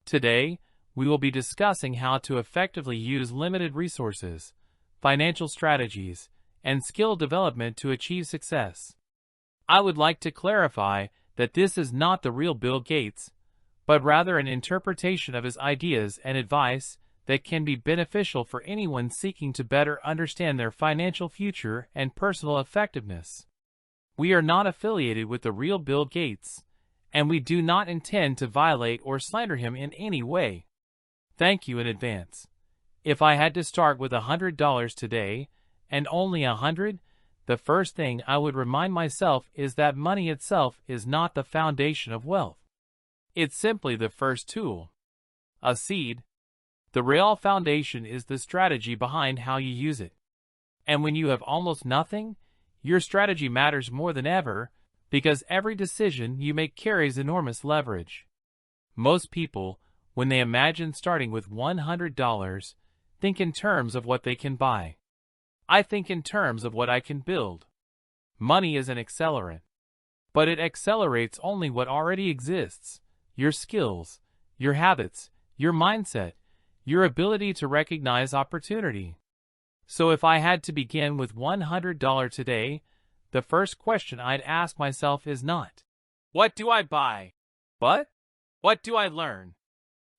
Today, we will be discussing how to effectively use limited resources, financial strategies, and skill development to achieve success. I would like to clarify that this is not the real Bill Gates, but rather an interpretation of his ideas and advice that can be beneficial for anyone seeking to better understand their financial future and personal effectiveness. We are not affiliated with the real Bill Gates, and we do not intend to violate or slander him in any way. Thank you in advance. If I had to start with $100 today, and only 100, the first thing I would remind myself is that money itself is not the foundation of wealth. It's simply the first tool. A seed. The real foundation is the strategy behind how you use it. And when you have almost nothing, your strategy matters more than ever, because every decision you make carries enormous leverage. Most people, when they imagine starting with $100, think in terms of what they can buy. I think in terms of what I can build. Money is an accelerant. But it accelerates only what already exists: your skills, your habits, your mindset, your ability to recognize opportunity. So if I had to begin with $100 today, the first question I'd ask myself is not, what do I buy? But, what do I learn?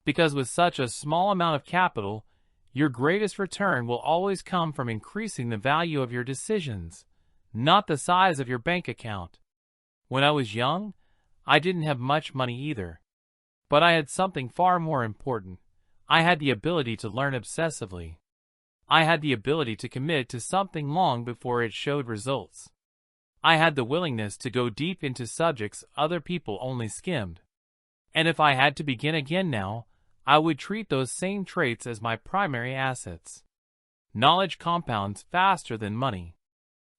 Because with such a small amount of capital, your greatest return will always come from increasing the value of your decisions, not the size of your bank account. When I was young, I didn't have much money either. But I had something far more important. I had the ability to learn obsessively. I had the ability to commit to something long before it showed results. I had the willingness to go deep into subjects other people only skimmed. And if I had to begin again now, I would treat those same traits as my primary assets. Knowledge compounds faster than money.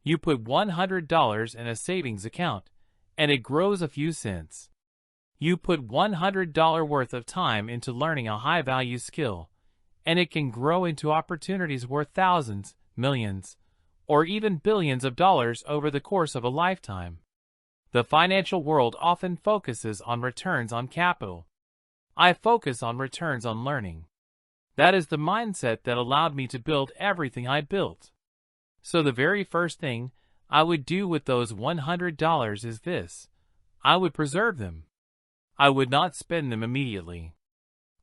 You put $100 in a savings account, and it grows a few cents. You put $100 worth of time into learning a high-value skill, and it can grow into opportunities worth thousands, millions, or even billions of dollars over the course of a lifetime. The financial world often focuses on returns on capital. I focus on returns on learning. That is the mindset that allowed me to build everything I built. So the very first thing I would do with those $100 is this: I would preserve them. I would not spend them immediately.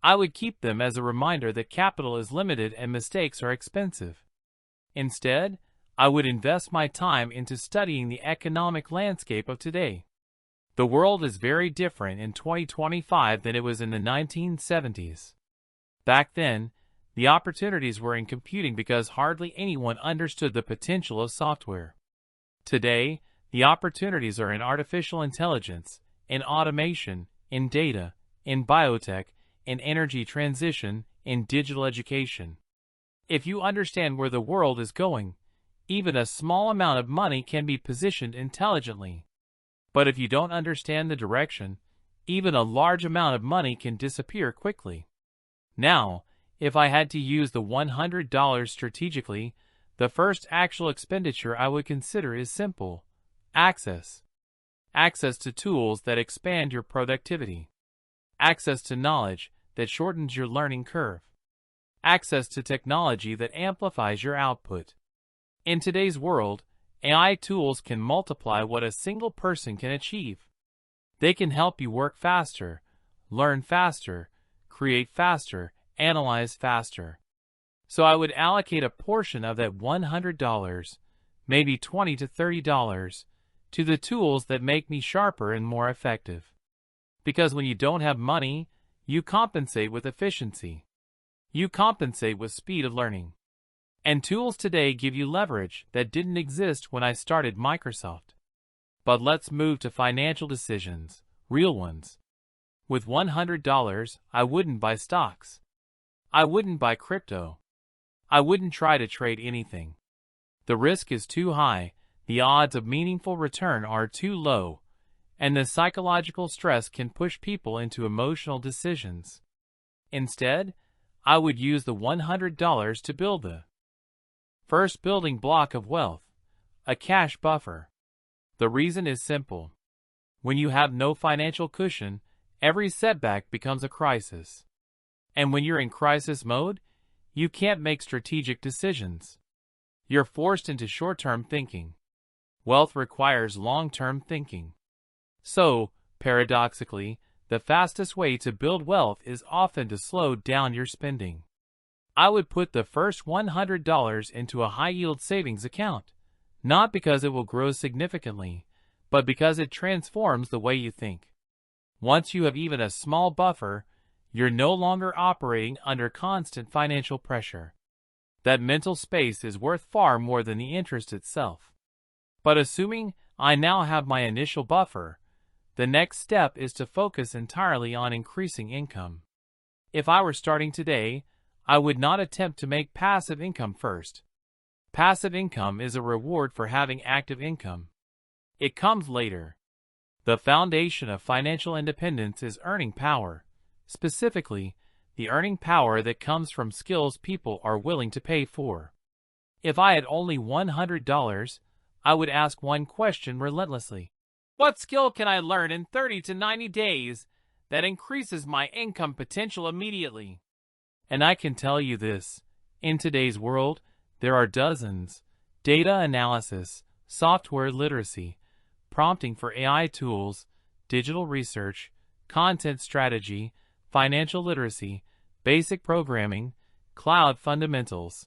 I would keep them as a reminder that capital is limited and mistakes are expensive. Instead, I would invest my time into studying the economic landscape of today. The world is very different in 2025 than it was in the 1970s. Back then, the opportunities were in computing because hardly anyone understood the potential of software. Today, the opportunities are in artificial intelligence, in automation, in data, in biotech, in energy transition, in digital education. If you understand where the world is going, even a small amount of money can be positioned intelligently. But if you don't understand the direction, even a large amount of money can disappear quickly. Now, if I had to use the $100 strategically, the first actual expenditure I would consider is simple: access. Access to tools that expand your productivity. Access to knowledge that shortens your learning curve. Access to technology that amplifies your output. In today's world, AI tools can multiply what a single person can achieve. They can help you work faster, learn faster, create faster, analyze faster. So I would allocate a portion of that $100, maybe $20 to $30, to the tools that make me sharper and more effective. Because when you don't have money, you compensate with efficiency. You compensate with speed of learning. And tools today give you leverage that didn't exist when I started Microsoft. But let's move to financial decisions, real ones. With $100, I wouldn't buy stocks. I wouldn't buy crypto. I wouldn't try to trade anything. The risk is too high, the odds of meaningful return are too low, and the psychological stress can push people into emotional decisions. Instead, I would use the $100 to build the first building block of wealth, a cash buffer. The reason is simple. When you have no financial cushion, every setback becomes a crisis. And when you're in crisis mode, you can't make strategic decisions. You're forced into short-term thinking. Wealth requires long-term thinking. So, paradoxically, the fastest way to build wealth is often to slow down your spending. I would put the first $100 into a high-yield savings account, not because it will grow significantly, but because it transforms the way you think. Once you have even a small buffer, you're no longer operating under constant financial pressure. That mental space is worth far more than the interest itself. But assuming I now have my initial buffer, the next step is to focus entirely on increasing income. If I were starting today, I would not attempt to make passive income first. Passive income is a reward for having active income. It comes later. The foundation of financial independence is earning power, specifically, the earning power that comes from skills people are willing to pay for. If I had only $100, I would ask one question relentlessly. What skill can I learn in 30 to 90 days that increases my income potential immediately? And I can tell you this, in today's world, there are dozens. Data analysis, software literacy, prompting for AI tools, digital research, content strategy, financial literacy, basic programming, cloud fundamentals.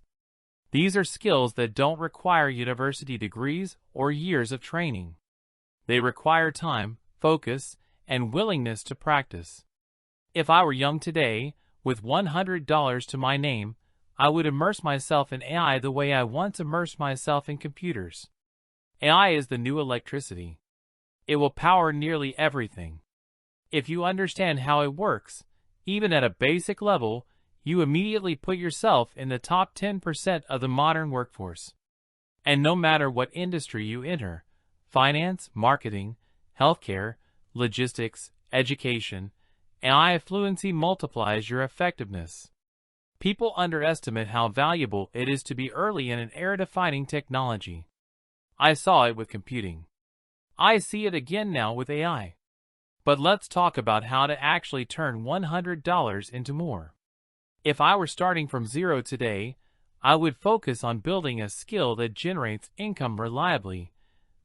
These are skills that don't require university degrees or years of training. They require time, focus, and willingness to practice. If I were young today, with $100 to my name, I would immerse myself in AI the way I once immersed myself in computers. AI is the new electricity. It will power nearly everything. If you understand how it works, even at a basic level, you immediately put yourself in the top 10% of the modern workforce. And no matter what industry you enter, finance, marketing, healthcare, logistics, education, AI fluency multiplies your effectiveness. People underestimate how valuable it is to be early in an era-defining technology. I saw it with computing. I see it again now with AI. But let's talk about how to actually turn $100 into more. If I were starting from zero today, I would focus on building a skill that generates income reliably,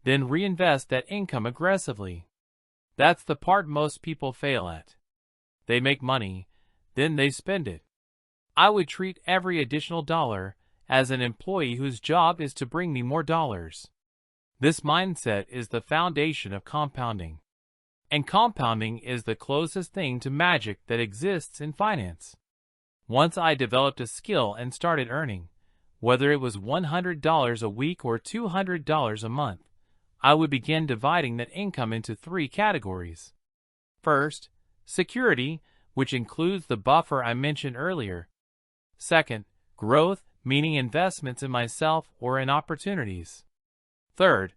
then reinvest that income aggressively. That's the part most people fail at. They make money, then they spend it. I would treat every additional dollar as an employee whose job is to bring me more dollars. This mindset is the foundation of compounding. And compounding is the closest thing to magic that exists in finance. Once I developed a skill and started earning, whether it was $100 a week or $200 a month, I would begin dividing that income into three categories. First, security, which includes the buffer I mentioned earlier. Second, growth, meaning investments in myself or in opportunities. Third,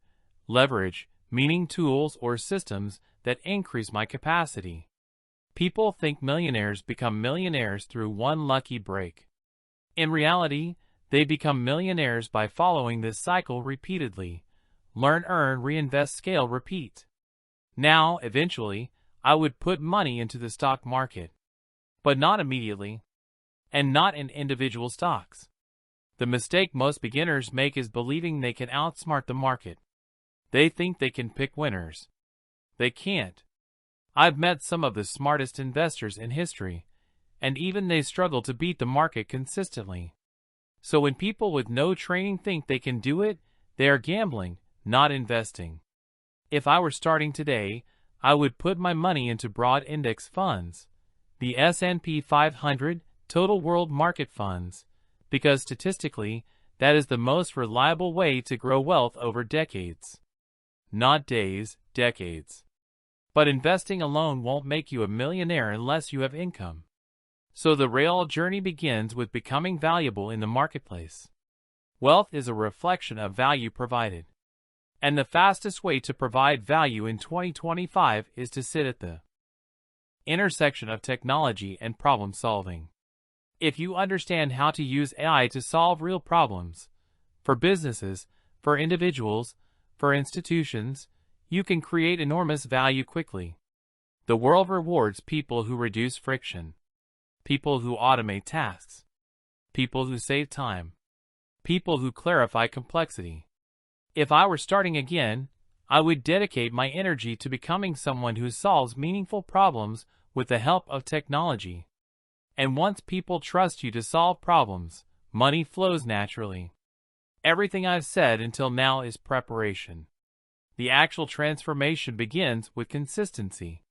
leverage, meaning tools or systems that increase my capacity. People think millionaires become millionaires through one lucky break. In reality, they become millionaires by following this cycle repeatedly. Learn, earn, reinvest, scale, repeat. Now, eventually, I would put money into the stock market. But not immediately. And not in individual stocks. The mistake most beginners make is believing they can outsmart the market. They think they can pick winners. They can't. I've met some of the smartest investors in history, and even they struggle to beat the market consistently. So when people with no training think they can do it, they are gambling, not investing. If I were starting today, I would put my money into broad index funds, the S&P 500, total world market funds, because statistically, that is the most reliable way to grow wealth over decades. Not days, decades. But investing alone won't make you a millionaire unless you have income. So the real journey begins with becoming valuable in the marketplace. Wealth is a reflection of value provided. And the fastest way to provide value in 2025 is to sit at the intersection of technology and problem solving. If you understand how to use AI to solve real problems, for businesses, for individuals, for institutions, you can create enormous value quickly. The world rewards people who reduce friction. people who automate tasks, people who save time, people who clarify complexity. If I were starting again, I would dedicate my energy to becoming someone who solves meaningful problems with the help of technology. And once people trust you to solve problems, money flows naturally. Everything I've said until now is preparation. The actual transformation begins with consistency.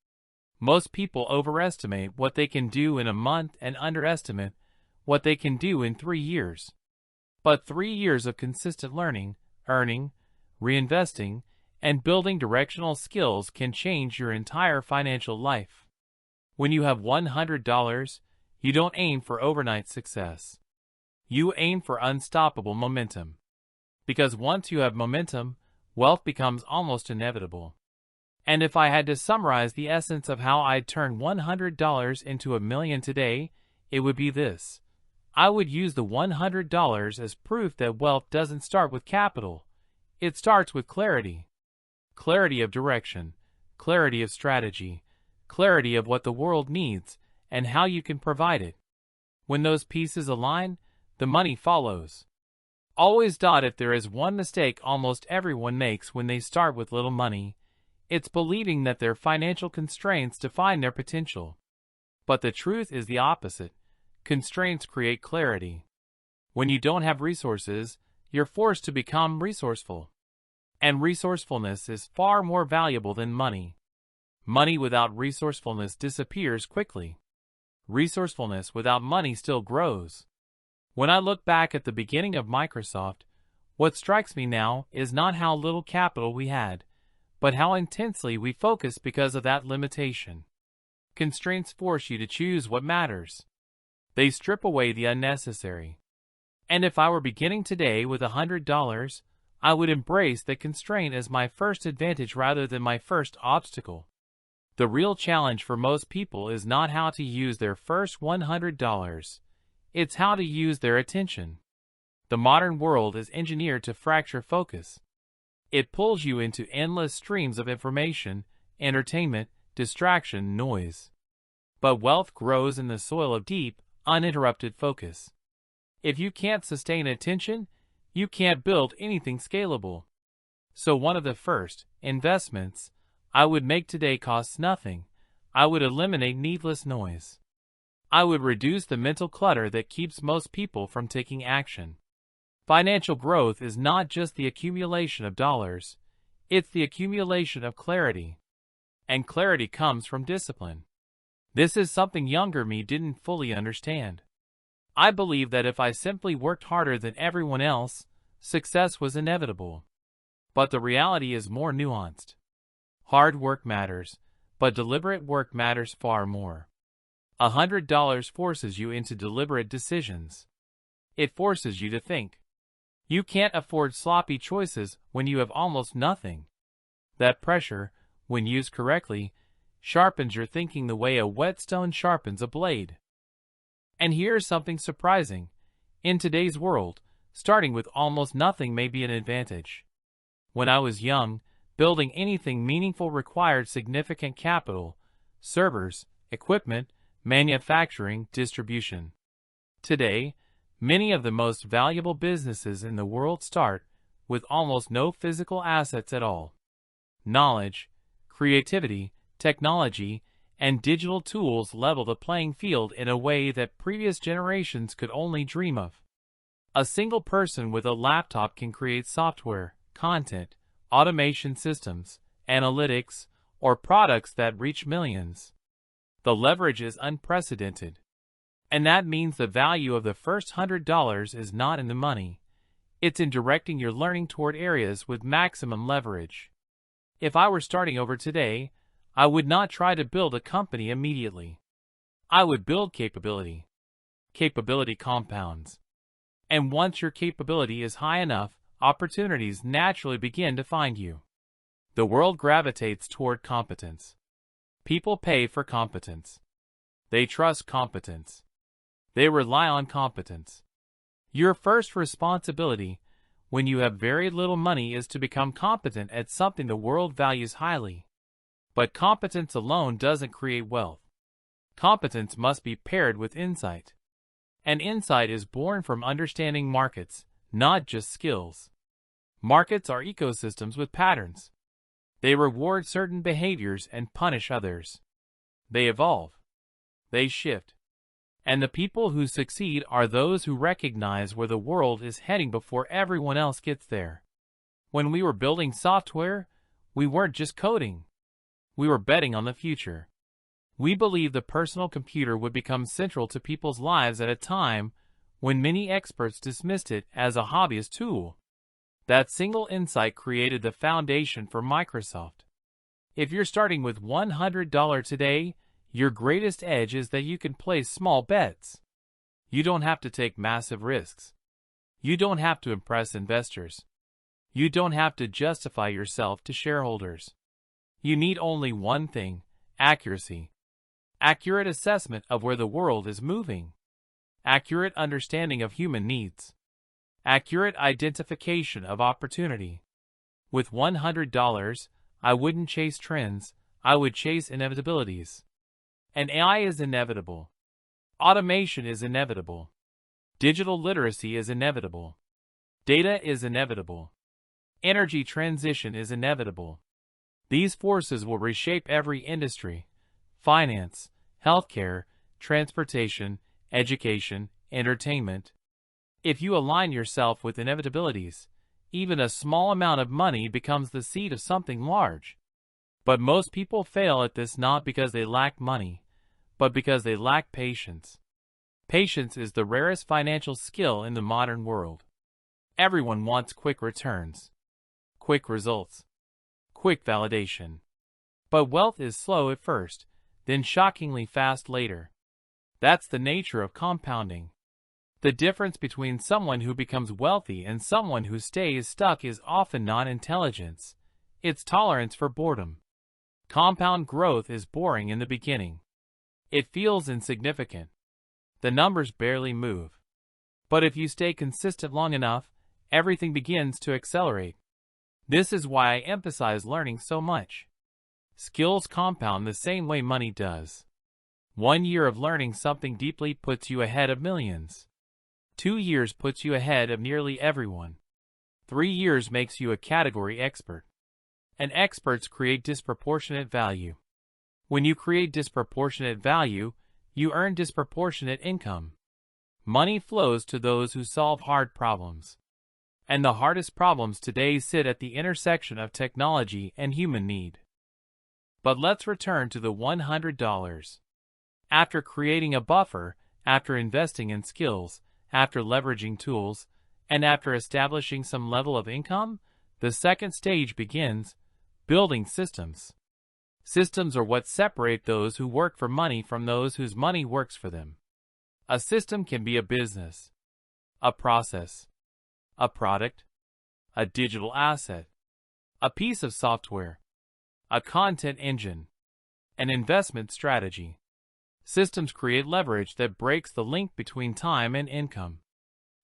Most people overestimate what they can do in a month and underestimate what they can do in 3 years. But 3 years of consistent learning, earning, reinvesting, and building directional skills can change your entire financial life. When you have $100, you don't aim for overnight success. You aim for unstoppable momentum. Because once you have momentum, wealth becomes almost inevitable. And if I had to summarize the essence of how I'd turn $100 into $1 million today, it would be this. I would use the $100 as proof that wealth doesn't start with capital. It starts with clarity. Clarity of direction, clarity of strategy, clarity of what the world needs, and how you can provide it. When those pieces align, the money follows. Always. If there is one mistake almost everyone makes when they start with little money, it's believing that their financial constraints define their potential. But the truth is the opposite. Constraints create clarity. When you don't have resources, you're forced to become resourceful. And resourcefulness is far more valuable than money. Money without resourcefulness disappears quickly. Resourcefulness without money still grows. When I look back at the beginning of Microsoft, what strikes me now is not how little capital we had, but how intensely we focused because of that limitation. Constraints force you to choose what matters. They strip away the unnecessary. And if I were beginning today with $100, I would embrace the constraint as my first advantage rather than my first obstacle. The real challenge for most people is not how to use their first $100. It's how to use their attention. The modern world is engineered to fracture focus. It pulls you into endless streams of information, entertainment, distraction, noise. But wealth grows in the soil of deep, uninterrupted focus. If you can't sustain attention, you can't build anything scalable. So one of the first investments I would make today costs nothing. I would eliminate needless noise. I would reduce the mental clutter that keeps most people from taking action. Financial growth is not just the accumulation of dollars, it's the accumulation of clarity. And clarity comes from discipline. This is something younger me didn't fully understand. I believed that if I simply worked harder than everyone else, success was inevitable. But the reality is more nuanced. Hard work matters, but deliberate work matters far more. $100 forces you into deliberate decisions. It forces you to think. You can't afford sloppy choices when you have almost nothing. That pressure, when used correctly, sharpens your thinking the way a whetstone sharpens a blade. And here's something surprising. In today's world, starting with almost nothing may be an advantage. When I was young, building anything meaningful required significant capital, servers, equipment, manufacturing, distribution. Today, many of the most valuable businesses in the world start with almost no physical assets at all. Knowledge, creativity, technology, and digital tools level the playing field in a way that previous generations could only dream of. A single person with a laptop can create software, content, automation systems, analytics, or products that reach millions. The leverage is unprecedented. And that means the value of the first $100 is not in the money. It's in directing your learning toward areas with maximum leverage. If I were starting over today, I would not try to build a company immediately. I would build capability. Capability compounds. And once your capability is high enough, opportunities naturally begin to find you. The world gravitates toward competence. People pay for competence. They trust competence. They rely on competence. Your first responsibility, when you have very little money, is to become competent at something the world values highly. But competence alone doesn't create wealth. Competence must be paired with insight. And insight is born from understanding markets, not just skills. Markets are ecosystems with patterns. They reward certain behaviors and punish others. They evolve. They shift. And the people who succeed are those who recognize where the world is heading before everyone else gets there. When we were building software, we weren't just coding. We were betting on the future. We believed the personal computer would become central to people's lives at a time when many experts dismissed it as a hobbyist tool. That single insight created the foundation for Microsoft. If you're starting with $100 today, your greatest edge is that you can place small bets. You don't have to take massive risks. You don't have to impress investors. You don't have to justify yourself to shareholders. You need only one thing: accuracy. Accurate assessment of where the world is moving. Accurate understanding of human needs. Accurate identification of opportunity. With $100, I wouldn't chase trends, I would chase inevitabilities. And AI is inevitable. Automation is inevitable. Digital literacy is inevitable. Data is inevitable. Energy transition is inevitable. These forces will reshape every industry: finance, healthcare, transportation, education, entertainment. If you align yourself with inevitabilities, even a small amount of money becomes the seed of something large. But most people fail at this not because they lack money, but because they lack patience. Patience is the rarest financial skill in the modern world. Everyone wants quick returns, quick results, quick validation. But wealth is slow at first, then shockingly fast later. That's the nature of compounding. The difference between someone who becomes wealthy and someone who stays stuck is often not intelligence, it's tolerance for boredom. Compound growth is boring in the beginning. It feels insignificant. The numbers barely move. But if you stay consistent long enough, everything begins to accelerate. This is why I emphasize learning so much. Skills compound the same way money does. 1 year of learning something deeply puts you ahead of millions. 2 years puts you ahead of nearly everyone. 3 years makes you a category expert. And experts create disproportionate value. When you create disproportionate value, you earn disproportionate income. Money flows to those who solve hard problems. And the hardest problems today sit at the intersection of technology and human need. But let's return to the $100. After creating a buffer, after investing in skills, after leveraging tools, and after establishing some level of income, the second stage begins: building systems. Systems are what separate those who work for money from those whose money works for them. A system can be a business, a process, a product, a digital asset, a piece of software, a content engine, an investment strategy. Systems create leverage that breaks the link between time and income.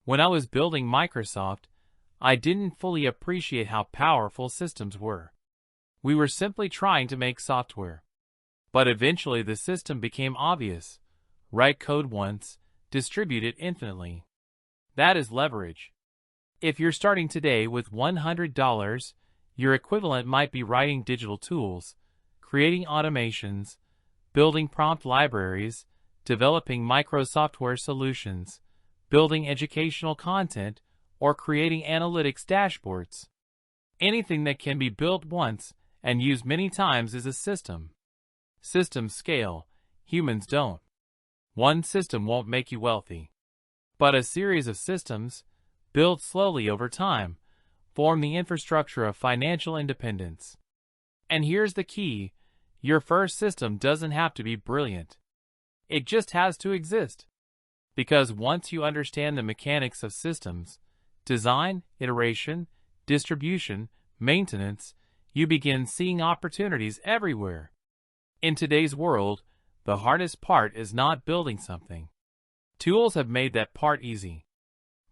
When I was building Microsoft, I didn't fully appreciate how powerful systems were. We were simply trying to make software. But eventually the system became obvious. Write code once, distribute it infinitely. That is leverage. If you're starting today with $100, your equivalent might be writing digital tools, creating automations, building prompt libraries, developing microsoftware solutions, building educational content, or creating analytics dashboards. Anything that can be built once and used many times is a system. Systems scale, humans don't. One system won't make you wealthy. But a series of systems, built slowly over time, form the infrastructure of financial independence. And here's the key: your first system doesn't have to be brilliant. It just has to exist. Because once you understand the mechanics of systems, design, iteration, distribution, maintenance, you begin seeing opportunities everywhere. In today's world, the hardest part is not building something. Tools have made that part easy.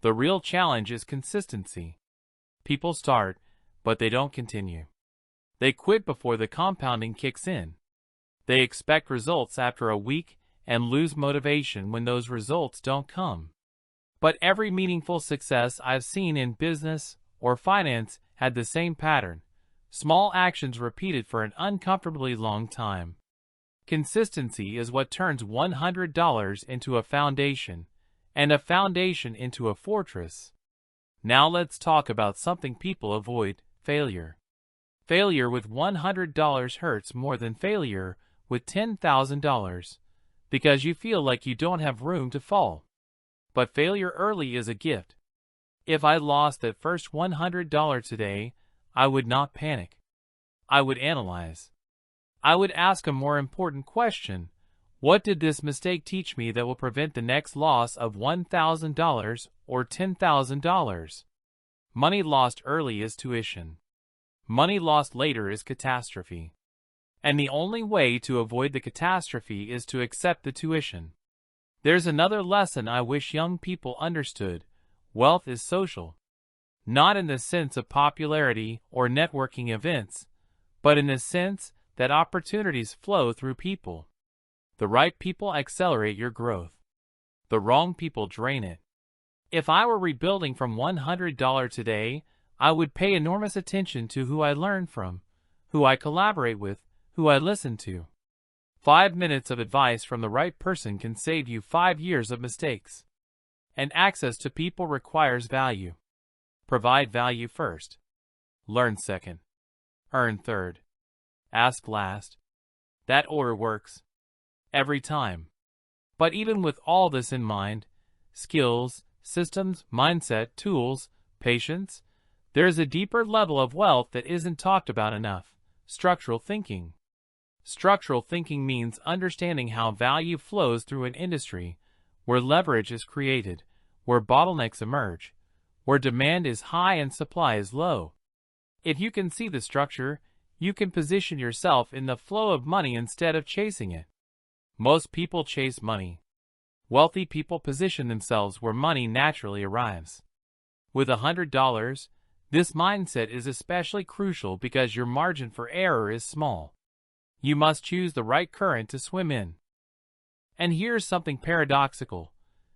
The real challenge is consistency. People start, but they don't continue. They quit before the compounding kicks in. They expect results after a week, and lose motivation when those results don't come. But every meaningful success I've seen in business or finance had the same pattern: small actions repeated for an uncomfortably long time. Consistency is what turns $100 into a foundation, and a foundation into a fortress. Now let's talk about something people avoid: failure. Failure with $100 hurts more than failure with $10,000, because you feel like you don't have room to fall. But failure early is a gift. If I lost that first $100 today, I would not panic. I would analyze. I would ask a more important question: what did this mistake teach me that will prevent the next loss of $1,000 or $10,000? Money lost early is tuition. Money lost later is catastrophe. And the only way to avoid the catastrophe is to accept the tuition. There's another lesson I wish young people understood: wealth is social. Not in the sense of popularity or networking events, but in the sense that opportunities flow through people. The right people accelerate your growth. The wrong people drain it. If I were rebuilding from $100 today, I would pay enormous attention to who I learn from, who I collaborate with, who I listen to. 5 minutes of advice from the right person can save you 5 years of mistakes. And access to people requires value. Provide value first. Learn second. Earn third. Ask last. That order works. Every time. But even with all this in mind, skills, systems, mindset, tools, patience, there's a deeper level of wealth that isn't talked about enough: structural thinking. Structural thinking means understanding how value flows through an industry, where leverage is created, where bottlenecks emerge, where demand is high and supply is low. If you can see the structure, you can position yourself in the flow of money instead of chasing it. Most people chase money. Wealthy people position themselves where money naturally arrives. With $100, this mindset is especially crucial because your margin for error is small. You must choose the right current to swim in. And here's something paradoxical: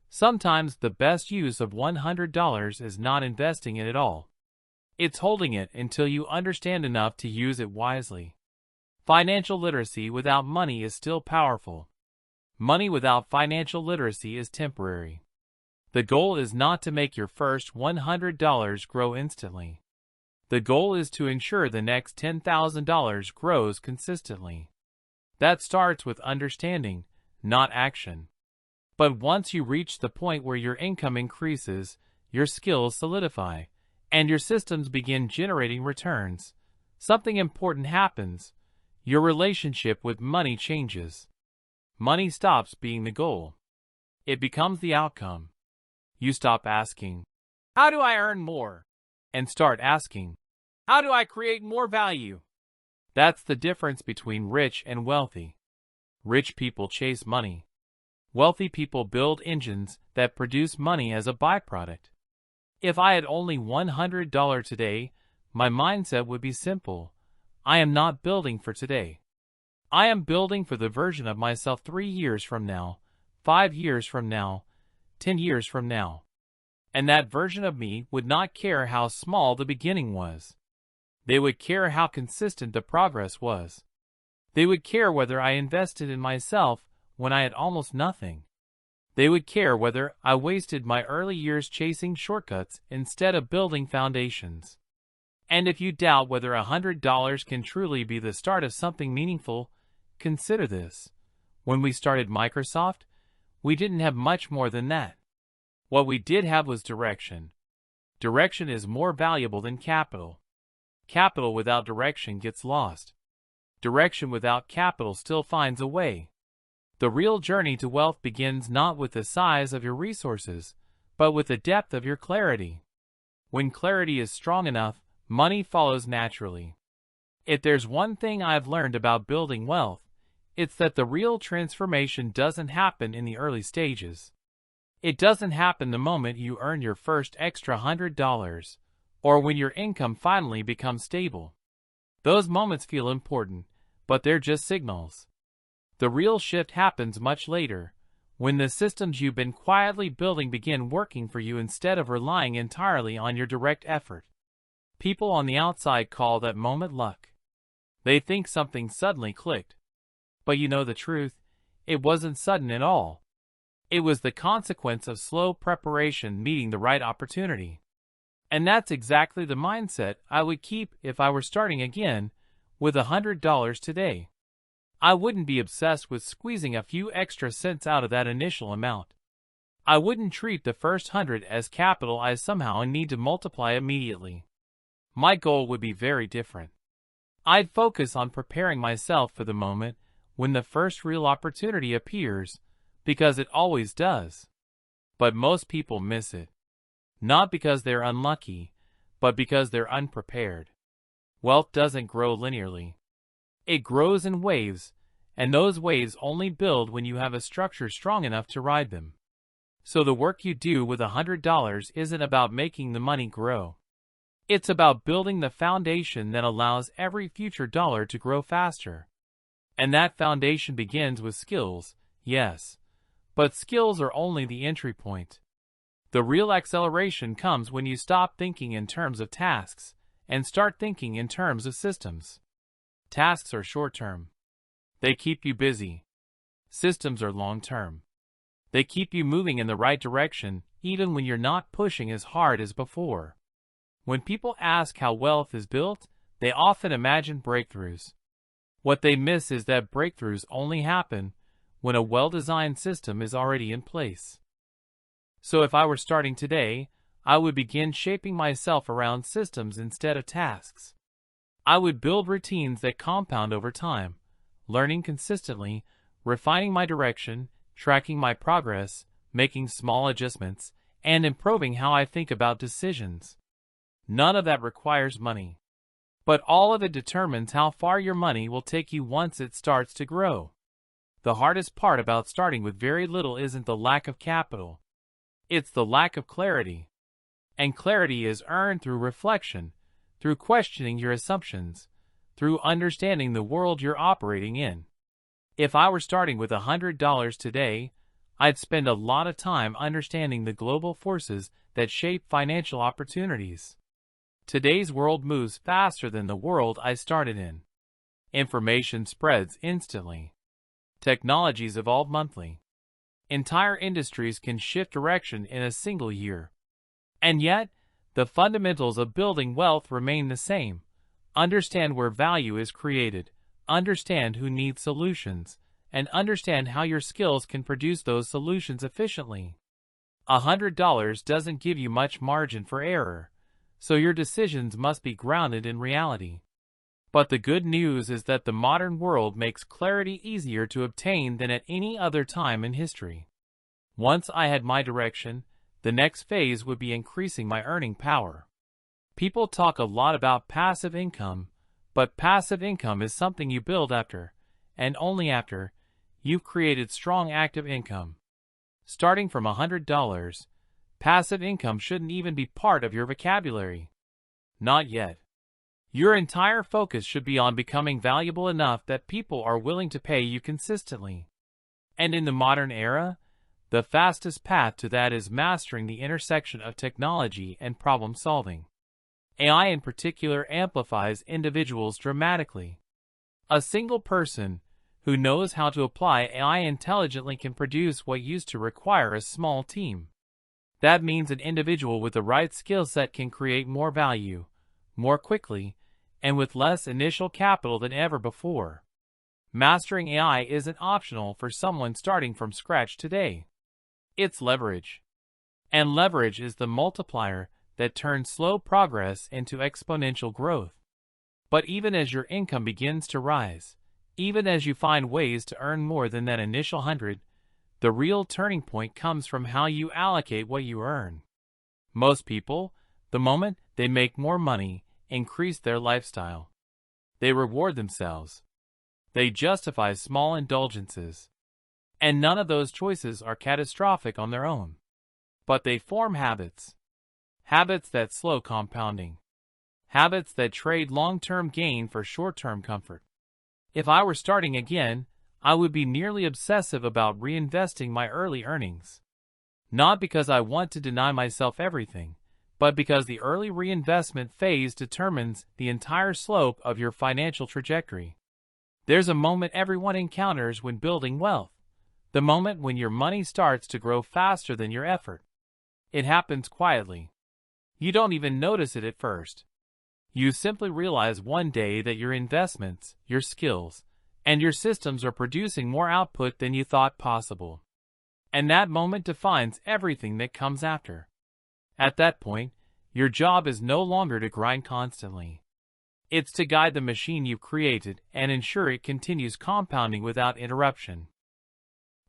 sometimes the best use of $100 is not investing it at all. It's holding it until you understand enough to use it wisely. Financial literacy without money is still powerful. Money without financial literacy is temporary. The goal is not to make your first $100 grow instantly. The goal is to ensure the next $10,000 grows consistently. That starts with understanding, not action. But once you reach the point where your income increases, your skills solidify, and your systems begin generating returns, something important happens: your relationship with money changes. Money stops being the goal. It becomes the outcome. You stop asking, "How do I earn more?" and start asking, "How do I create more value?" That's the difference between rich and wealthy. Rich people chase money. Wealthy people build engines that produce money as a byproduct. If I had only $100 today, my mindset would be simple: I am not building for today. I am building for the version of myself 3 years from now, 5 years from now, 10 years from now. And that version of me would not care how small the beginning was. They would care how consistent the progress was. They would care whether I invested in myself when I had almost nothing. They would care whether I wasted my early years chasing shortcuts instead of building foundations. And if you doubt whether $100 can truly be the start of something meaningful, consider this. When we started Microsoft, we didn't have much more than that. What we did have was direction. Direction is more valuable than capital. Capital without direction gets lost. Direction without capital still finds a way. The real journey to wealth begins not with the size of your resources, but with the depth of your clarity. When clarity is strong enough, money follows naturally. If there's one thing I've learned about building wealth, it's that the real transformation doesn't happen in the early stages. It doesn't happen the moment you earn your first extra $100, or when your income finally becomes stable. Those moments feel important, but they're just signals. The real shift happens much later, when the systems you've been quietly building begin working for you instead of relying entirely on your direct effort. People on the outside call that moment luck. They think something suddenly clicked. But you know the truth, it wasn't sudden at all. It was the consequence of slow preparation meeting the right opportunity. And that's exactly the mindset I would keep if I were starting again with $100 today. I wouldn't be obsessed with squeezing a few extra cents out of that initial amount. I wouldn't treat the first 100 as capital I somehow need to multiply immediately. My goal would be very different. I'd focus on preparing myself for the moment when the first real opportunity appears, because it always does. But most people miss it. Not because they're unlucky, but because they're unprepared. Wealth doesn't grow linearly. It grows in waves, and those waves only build when you have a structure strong enough to ride them. So the work you do with $100 isn't about making the money grow. It's about building the foundation that allows every future dollar to grow faster. And that foundation begins with skills, yes. But skills are only the entry point. The real acceleration comes when you stop thinking in terms of tasks and start thinking in terms of systems. Tasks are short-term. They keep you busy. Systems are long-term. They keep you moving in the right direction even when you're not pushing as hard as before. When people ask how wealth is built, they often imagine breakthroughs. What they miss is that breakthroughs only happen when a well-designed system is already in place. So if I were starting today, I would begin shaping myself around systems instead of tasks. I would build routines that compound over time, learning consistently, refining my direction, tracking my progress, making small adjustments, and improving how I think about decisions. None of that requires money. But all of it determines how far your money will take you once it starts to grow. The hardest part about starting with very little isn't the lack of capital. It's the lack of clarity. And clarity is earned through reflection, through questioning your assumptions, through understanding the world you're operating in. If I were starting with $100 today, I'd spend a lot of time understanding the global forces that shape financial opportunities. Today's world moves faster than the world I started in. Information spreads instantly. Technologies evolve monthly. Entire industries can shift direction in a single year. And yet, the fundamentals of building wealth remain the same. Understand where value is created, understand who needs solutions, and understand how your skills can produce those solutions efficiently. $100 doesn't give you much margin for error, so your decisions must be grounded in reality. But the good news is that the modern world makes clarity easier to obtain than at any other time in history. Once I had my direction, the next phase would be increasing my earning power. People talk a lot about passive income, but passive income is something you build after, and only after, you've created strong active income. Starting from $100, passive income shouldn't even be part of your vocabulary. Not yet. Your entire focus should be on becoming valuable enough that people are willing to pay you consistently. And in the modern era, the fastest path to that is mastering the intersection of technology and problem solving. AI in particular amplifies individuals dramatically. A single person who knows how to apply AI intelligently can produce what used to require a small team. That means an individual with the right skill set can create more value, more quickly, and with less initial capital than ever before. Mastering AI isn't optional for someone starting from scratch today. It's leverage. And leverage is the multiplier that turns slow progress into exponential growth. But even as your income begins to rise, even as you find ways to earn more than that initial 100, the real turning point comes from how you allocate what you earn. Most people, the moment they make more money, increase their lifestyle. They reward themselves. They justify small indulgences. And none of those choices are catastrophic on their own. But they form habits. Habits that slow compounding. Habits that trade long-term gain for short-term comfort. If I were starting again, I would be nearly obsessive about reinvesting my early earnings. Not because I want to deny myself everything, but because the early reinvestment phase determines the entire slope of your financial trajectory. There's a moment everyone encounters when building wealth, the moment when your money starts to grow faster than your effort. It happens quietly. You don't even notice it at first. You simply realize one day that your investments, your skills, and your systems are producing more output than you thought possible. And that moment defines everything that comes after. At that point, your job is no longer to grind constantly. It's to guide the machine you've created and ensure it continues compounding without interruption.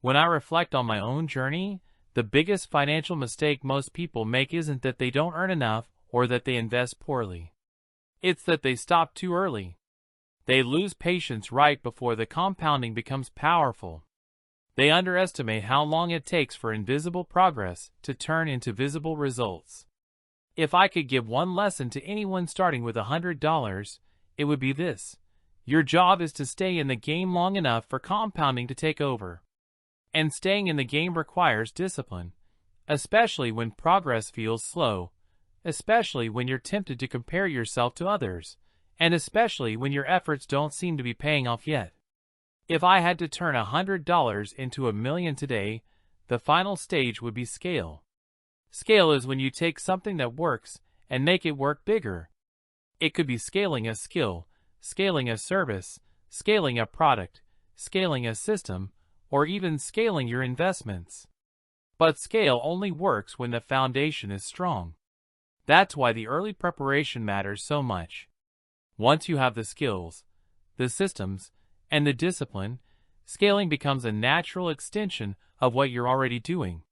When I reflect on my own journey, the biggest financial mistake most people make isn't that they don't earn enough or that they invest poorly. It's that they stop too early. They lose patience right before the compounding becomes powerful. They underestimate how long it takes for invisible progress to turn into visible results. If I could give one lesson to anyone starting with $100, it would be this: your job is to stay in the game long enough for compounding to take over. And staying in the game requires discipline, especially when progress feels slow, especially when you're tempted to compare yourself to others, and especially when your efforts don't seem to be paying off yet. If I had to turn $100 into $1 million today, the final stage would be scale. Scale is when you take something that works and make it work bigger. It could be scaling a skill, scaling a service, scaling a product, scaling a system, or even scaling your investments. But scale only works when the foundation is strong. That's why the early preparation matters so much. Once you have the skills, the systems, and the discipline, scaling becomes a natural extension of what you're already doing.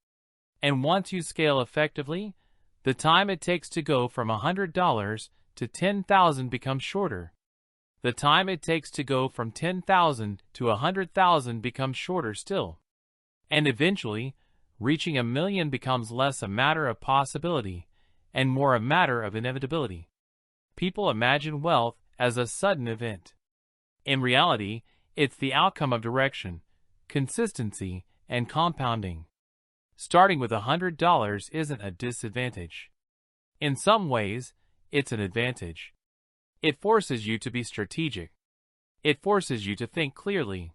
And once you scale effectively, the time it takes to go from $100 to $10,000 becomes shorter. The time it takes to go from $10,000 to $100,000 becomes shorter still. And eventually, reaching $1 million becomes less a matter of possibility and more a matter of inevitability. People imagine wealth as a sudden event. In reality, it's the outcome of direction, consistency, and compounding. Starting with $100 isn't a disadvantage. In some ways, it's an advantage. It forces you to be strategic. It forces you to think clearly.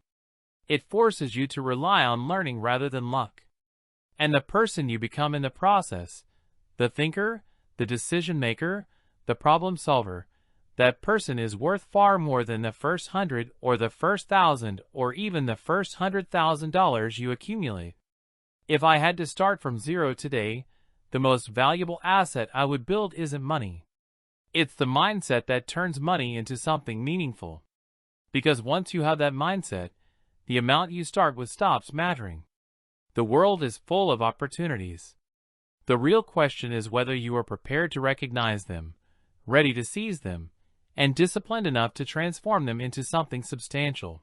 It forces you to rely on learning rather than luck. And the person you become in the process, the thinker, the decision maker, the problem solver, that person is worth far more than the first 100 or the first 1,000 or even the first $100,000 you accumulate. If I had to start from zero today, the most valuable asset I would build isn't money. It's the mindset that turns money into something meaningful. Because once you have that mindset, the amount you start with stops mattering. The world is full of opportunities. The real question is whether you are prepared to recognize them, ready to seize them, and disciplined enough to transform them into something substantial.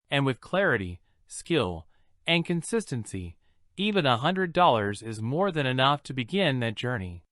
And with clarity, skill, and consistency, even $100 is more than enough to begin that journey.